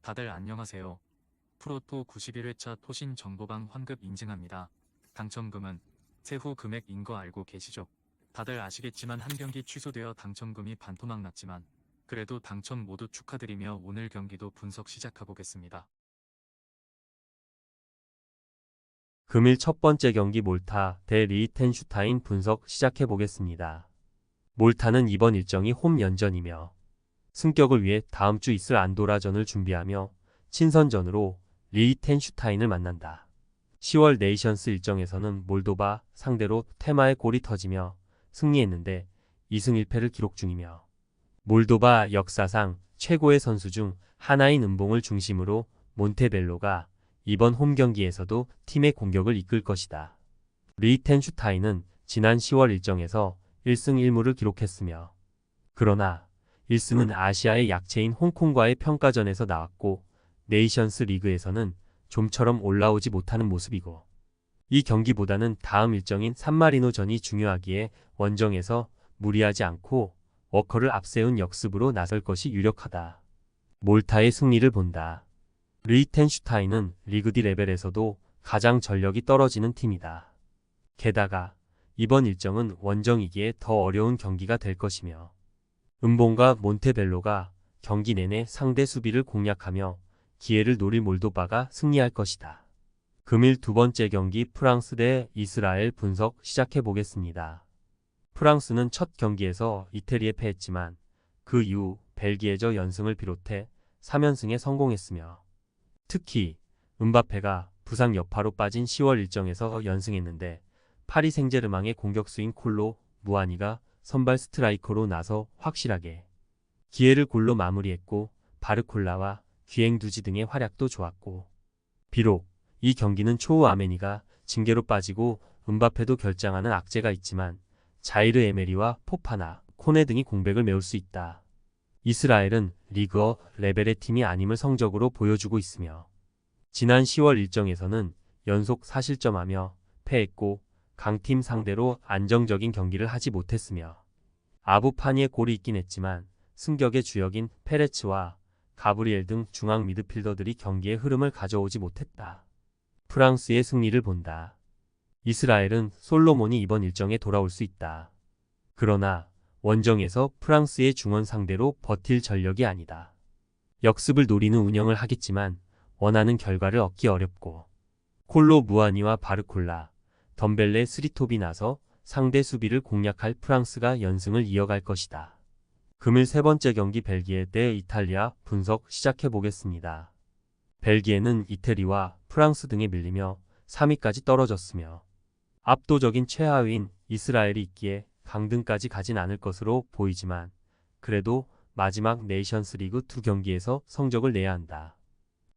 다들 안녕하세요. 프로토 91회차 토신 정보방 환급 인증합니다. 당첨금은 세후 금액인 거 알고 계시죠? 다들 아시겠지만 한 경기 취소되어 당첨금이 반토막 났지만 그래도 당첨 모두 축하드리며 오늘 경기도 분석 시작해보겠습니다. 금일 첫 번째 경기 몰타 대 리히텐슈타인 분석 시작해보겠습니다. 몰타는 이번 일정이 홈 연전이며 승격을 위해 다음 주 있을 안도라전을 준비하며 친선전으로 리히텐슈타인을 만난다. 10월 네이션스 일정에서는 몰도바 상대로 테마의 골이 터지며 승리했는데 2승 1패를 기록 중이며 몰도바 역사상 최고의 선수 중 하나인 은봉을 중심으로 몬테벨로가 이번 홈 경기에서도 팀의 공격을 이끌 것이다. 리히텐슈타인은 지난 10월 일정에서 1승 1무를 기록했으며 그러나 1승은 아시아의 약체인 홍콩과의 평가전에서 나왔고 네이션스 리그에서는 좀처럼 올라오지 못하는 모습이고 이 경기보다는 다음 일정인 산마리노전이 중요하기에 원정에서 무리하지 않고 워커를 앞세운 역습으로 나설 것이 유력하다. 몰타의 승리를 본다. 리히텐슈타인은 리그 D 레벨에서도 가장 전력이 떨어지는 팀이다. 게다가 이번 일정은 원정이기에 더 어려운 경기가 될 것이며 은봉과 몬테벨로가 경기 내내 상대 수비를 공략하며 기회를 노릴 몰도바가 승리할 것이다. 금일 두 번째 경기 프랑스 대 이스라엘 분석 시작해보겠습니다. 프랑스는 첫 경기에서 이태리에 패했지만 그 이후 벨기에저 연승을 비롯해 3연승에 성공했으며 특히 음바페가 부상 여파로 빠진 10월 일정에서 연승했는데 파리 생제르맹의 공격수인 콜로 무아니가 선발 스트라이커로 나서 확실하게 기회를 골로 마무리했고 바르콜라와 귀행두지 등의 활약도 좋았고 비록 이 경기는 초우 아메니가 징계로 빠지고 음바페도 결장하는 악재가 있지만 자이르 에메리와 포파나 코네 등이 공백을 메울 수 있다. 이스라엘은 리그어 레벨의 팀이 아님을 성적으로 보여주고 있으며 지난 10월 일정에서는 연속 4실점하며 패했고 강팀 상대로 안정적인 경기를 하지 못했으며 아부파니의 골이 있긴 했지만 승격의 주역인 페레츠와 가브리엘 등 중앙 미드필더들이 경기의 흐름을 가져오지 못했다. 프랑스의 승리를 본다. 이스라엘은 솔로몬이 이번 일정에 돌아올 수 있다. 그러나 원정에서 프랑스의 중원 상대로 버틸 전력이 아니다. 역습을 노리는 운영을 하겠지만 원하는 결과를 얻기 어렵고 콜로 무아니와 바르콜라, 덤벨레 스리톱이 나서 상대 수비를 공략할 프랑스가 연승을 이어갈 것이다. 금일 세 번째 경기 벨기에 대 이탈리아 분석 시작해보겠습니다. 벨기에는 이태리와 프랑스 등에 밀리며 3위까지 떨어졌으며 압도적인 최하위인 이스라엘이 있기에 강등까지 가진 않을 것으로 보이지만 그래도 마지막 네이션스 리그 2 경기에서 성적을 내야 한다.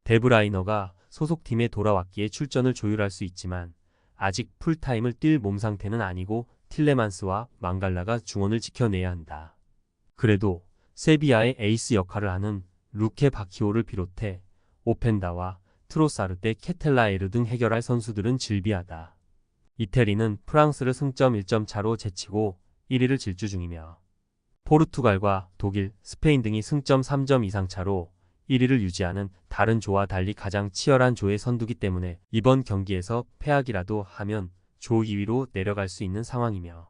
데브라이너가 소속팀에 돌아왔기에 출전을 조율할 수 있지만 아직 풀타임을 뛸 몸 상태는 아니고 틸레만스와 망갈라가 중원을 지켜내야 한다. 그래도 세비야의 에이스 역할을 하는 루케 바키오를 비롯해 오펜다와 트로사르 대 케텔라에르 등 해결할 선수들은 질비하다. 이태리는 프랑스를 승점 1점 차로 제치고 1위를 질주 중이며 포르투갈과 독일, 스페인 등이 승점 3점 이상 차로 1위를 유지하는 다른 조와 달리 가장 치열한 조에 선두기 때문에 이번 경기에서 패하기라도 하면 조 2위로 내려갈 수 있는 상황이며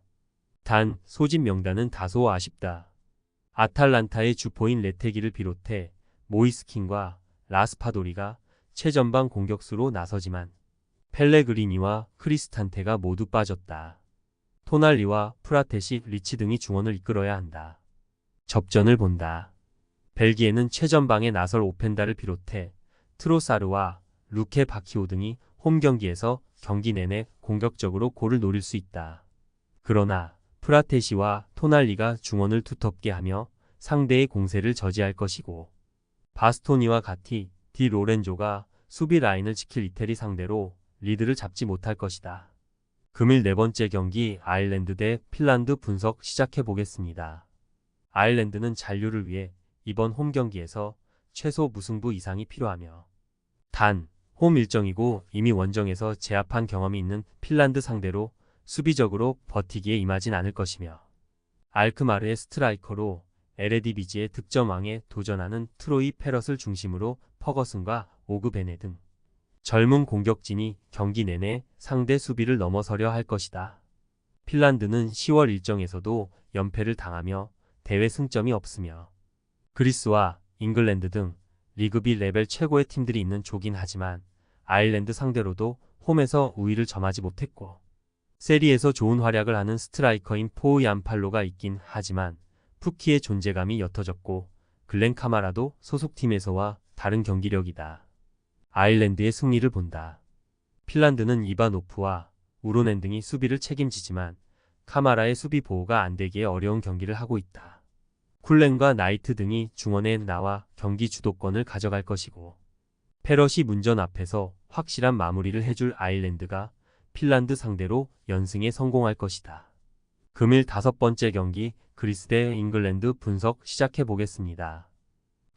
단 소집 명단은 다소 아쉽다. 아탈란타의 주포인 레테기를 비롯해 모이스킨과 라스파도리가 최전방 공격수로 나서지만 펠레그리니와 크리스탄테가 모두 빠졌다. 토날리와 프라테시, 리치 등이 중원을 이끌어야 한다. 접전을 본다. 벨기에는 최전방에 나설 오펜다를 비롯해 트로사르와 루케 바키오 등이 홈 경기에서 경기 내내 공격적으로 골을 노릴 수 있다. 그러나 프라테시와 토날리가 중원을 두텁게 하며 상대의 공세를 저지할 것이고 바스토니와 가티, 디 로렌조가 수비 라인을 지킬 이태리 상대로 리드를 잡지 못할 것이다. 금일 네 번째 경기 아일랜드 대 핀란드 분석 시작해보겠습니다. 아일랜드는 잔류를 위해 이번 홈 경기에서 최소 무승부 이상이 필요하며 단 홈 일정이고 이미 원정에서 제압한 경험이 있는 핀란드 상대로 수비적으로 버티기에 임하진 않을 것이며 알크마르의 스트라이커로 에레디비지의 득점왕에 도전하는 트로이 페럿을 중심으로 퍼거슨과 오그 베네 등 젊은 공격진이 경기 내내 상대 수비를 넘어서려 할 것이다. 핀란드는 10월 일정에서도 연패를 당하며 대회 승점이 없으며 그리스와 잉글랜드 등 리그 B 레벨 최고의 팀들이 있는 조긴 하지만 아일랜드 상대로도 홈에서 우위를 점하지 못했고 세리에서 좋은 활약을 하는 스트라이커인 포우 얀팔로가 있긴 하지만 푸키의 존재감이 옅어졌고 글렌 카마라도 소속팀에서와 다른 경기력이다. 아일랜드의 승리를 본다. 핀란드는 이바노프와 우로넨 등이 수비를 책임지지만 카마라의 수비 보호가 안되기에 어려운 경기를 하고 있다. 쿨렌과 나이트 등이 중원에 나와 경기 주도권을 가져갈 것이고 페럿이 문전 앞에서 확실한 마무리를 해줄 아일랜드가 핀란드 상대로 연승에 성공할 것이다. 금일 5번째 경기 그리스 대 잉글랜드 분석 시작해 보겠습니다.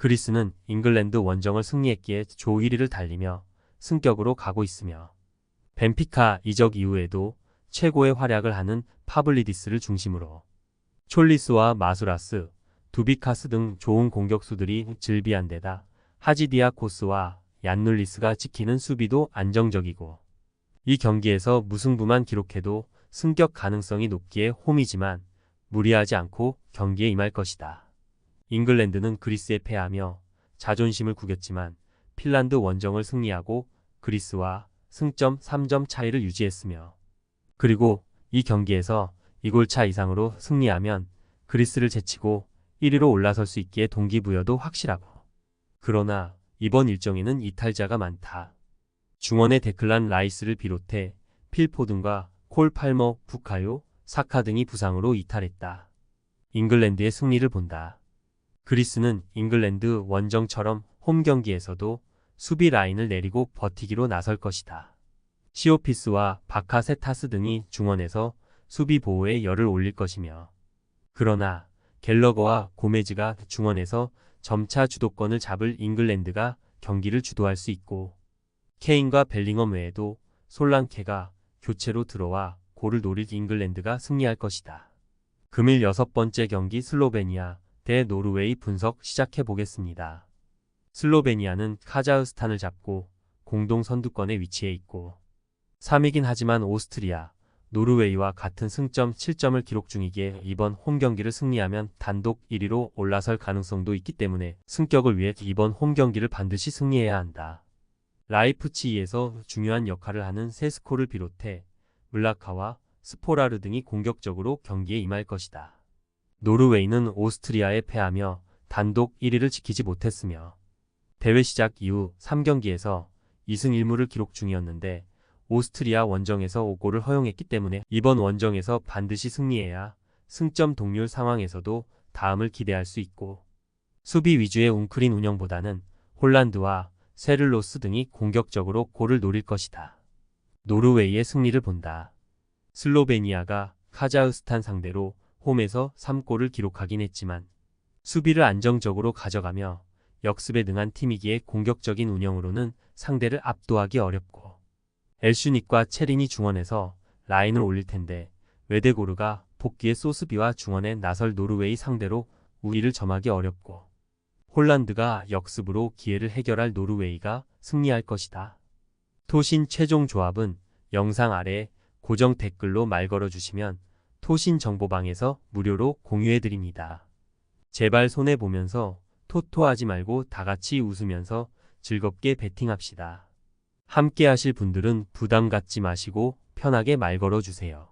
그리스는 잉글랜드 원정을 승리했기에 조 1위를 달리며 승격으로 가고 있으며 벤피카 이적 이후에도 최고의 활약을 하는 파블리디스를 중심으로 촐리스와 마수라스, 두비카스 등 좋은 공격수들이 즐비한 데다 하지디아코스와 얀눌리스가 지키는 수비도 안정적이고 이 경기에서 무승부만 기록해도 승격 가능성이 높기에 홈이지만 무리하지 않고 경기에 임할 것이다. 잉글랜드는 그리스에 패하며 자존심을 구겼지만 핀란드 원정을 승리하고 그리스와 승점 3점 차이를 유지했으며 그리고 이 경기에서 2골차 이상으로 승리하면 그리스를 제치고 1위로 올라설 수 있기에 동기부여도 확실하고 그러나 이번 일정에는 이탈자가 많다. 중원의 데클란 라이스를 비롯해 필포든과 콜 팔머, 부카요, 사카 등이 부상으로 이탈했다. 잉글랜드의 승리를 본다. 그리스는 잉글랜드 원정처럼 홈 경기에서도 수비 라인을 내리고 버티기로 나설 것이다. 시오피스와 바카세타스 등이 중원에서 수비 보호에 열을 올릴 것이며 그러나 갤러거와 고메즈가 중원에서 점차 주도권을 잡을 잉글랜드가 경기를 주도할 수 있고 케인과 벨링엄 외에도 솔랑케가 교체로 들어와 골을 노릴 잉글랜드가 승리할 것이다. 금일 6번째 경기 슬로베니아 대 노르웨이 분석 시작해 보겠습니다. 슬로베니아는 카자흐스탄을 잡고 공동 선두권에 위치해 있고 3위긴 하지만 오스트리아, 노르웨이와 같은 승점 7점을 기록 중이기에 이번 홈 경기를 승리하면 단독 1위로 올라설 가능성도 있기 때문에 승격을 위해 이번 홈 경기를 반드시 승리해야 한다. 라이프치히에서 중요한 역할을 하는 세스코를 비롯해 물라카와 스포라르 등이 공격적으로 경기에 임할 것이다. 노르웨이는 오스트리아에 패하며 단독 1위를 지키지 못했으며 대회 시작 이후 3경기에서 2승 1무를 기록 중이었는데 오스트리아 원정에서 5골을 허용했기 때문에 이번 원정에서 반드시 승리해야 승점 동률 상황에서도 다음을 기대할 수 있고 수비 위주의 웅크린 운영보다는 홀란드와 세를로스 등이 공격적으로 골을 노릴 것이다. 노르웨이의 승리를 본다. 슬로베니아가 카자흐스탄 상대로 홈에서 3골을 기록하긴 했지만 수비를 안정적으로 가져가며 역습에 능한 팀이기에 공격적인 운영으로는 상대를 압도하기 어렵고 엘슈닉과 체린이 중원에서 라인을 올릴 텐데 웨데고르가 복귀의 소스비와 중원에 나설 노르웨이 상대로 우위를 점하기 어렵고 홀란드가 역습으로 기회를 해결할 노르웨이가 승리할 것이다. 토신 최종 조합은 영상 아래 고정 댓글로 말 걸어주시면 토신 정보방에서 무료로 공유해드립니다. 제발 손해보면서 토토하지 말고 다같이 웃으면서 즐겁게 베팅합시다. 함께 하실 분들은 부담 갖지 마시고 편하게 말 걸어주세요.